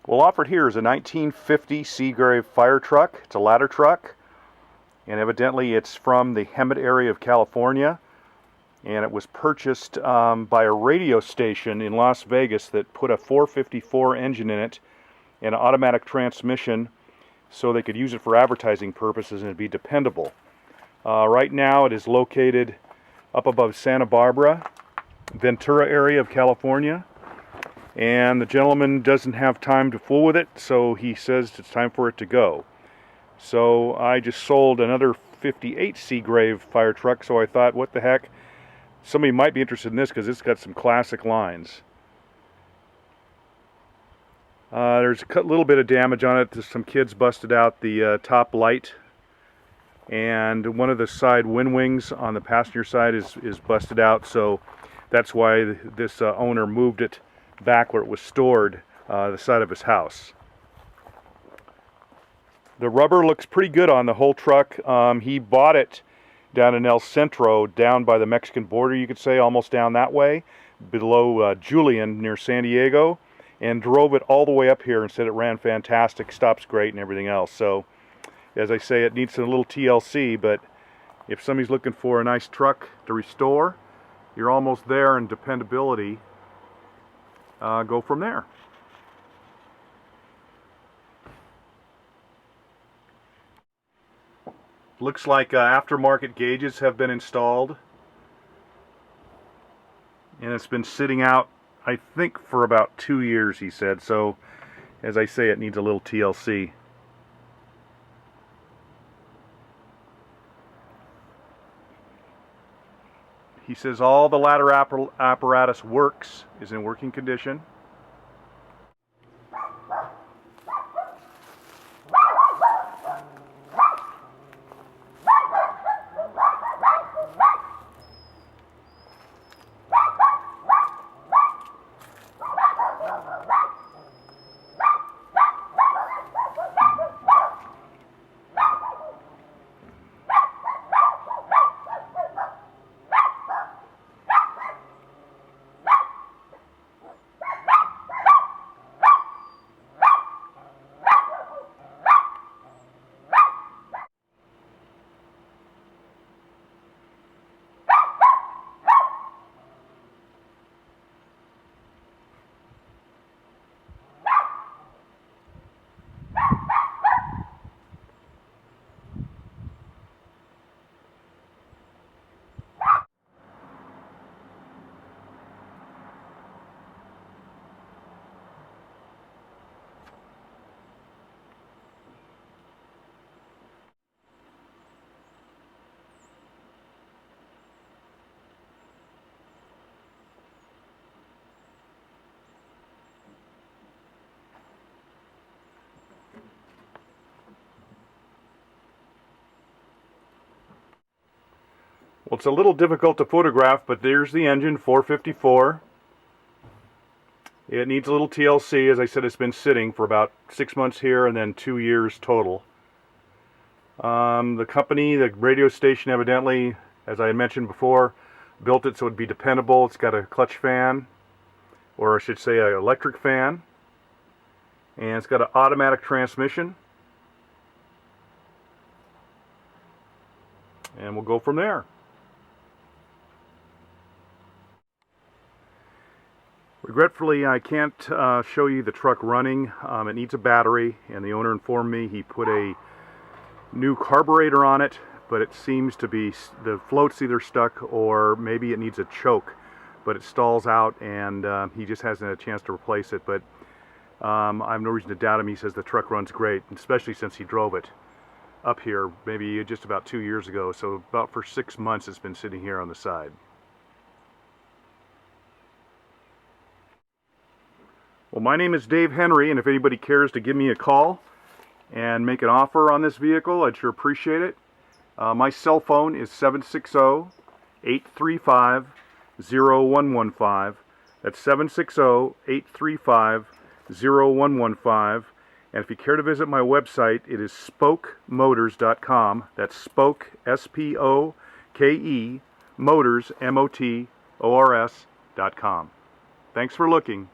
Well, offered here is a 1950 Seagrave Firetruck. It's a ladder truck, and evidently it's from the Hemet area of California, and it was purchased by a radio station in Las Vegas that put a 454 engine in it and an automatic transmission so they could use it for advertising purposes and it'd be dependable. Right now it is located up above Santa Barbara, Ventura area of California. And the gentleman doesn't have time to fool with it, so he says it's time for it to go. So I just sold another 58 Seagrave Firetruck, so I thought, what the heck? Somebody might be interested in this because it's got some classic lines. There's a little bit of damage on it. Some kids busted out the top light, and one of the side wind wings on the passenger side is busted out, so that's why this owner moved it back where it was stored, the side of his house. The rubber looks pretty good on the whole truck. He bought it down in El Centro, down by the Mexican border, you could say, almost down that way, below Julian near San Diego, and drove it all the way up here and said it ran fantastic, stops great and everything else. So, as I say, it needs a little TLC, but if somebody's looking for a nice truck to restore, you're almost there in dependability. Go from there. Looks like aftermarket gauges have been installed, and it's been sitting out, I think, for about 2 years, he said. So, as I say, it needs a little TLC. He says all the ladder apparatus works, is in working condition. Well, it's a little difficult to photograph, but there's the engine, 454. It needs a little TLC. As I said, it's been sitting for about 6 months here and then 2 years total. The company, the radio station, evidently, as I had mentioned before, built it so it would be dependable. It's got a clutch fan, or I should say an electric fan, and it's got an automatic transmission. And we'll go from there. Regretfully, I can't show you the truck running. It needs a battery, and the owner informed me he put a new carburetor on it, but it seems to be, the float's either stuck or maybe it needs a choke, but it stalls out, and he just hasn't had a chance to replace it. But I have no reason to doubt him. He says the truck runs great, especially since he drove it up here maybe just about 2 years ago. So about for 6 months it's been sitting here on the side. Well, my name is Dave Henry, and if anybody cares to give me a call and make an offer on this vehicle, I'd sure appreciate it. My cell phone is 760-835-0115. That's 760-835-0115. And if you care to visit my website, it is spokemotors.com. That's spoke, S-P-O-K-E, motors, M-O-T-O-R-S.com. Thanks for looking.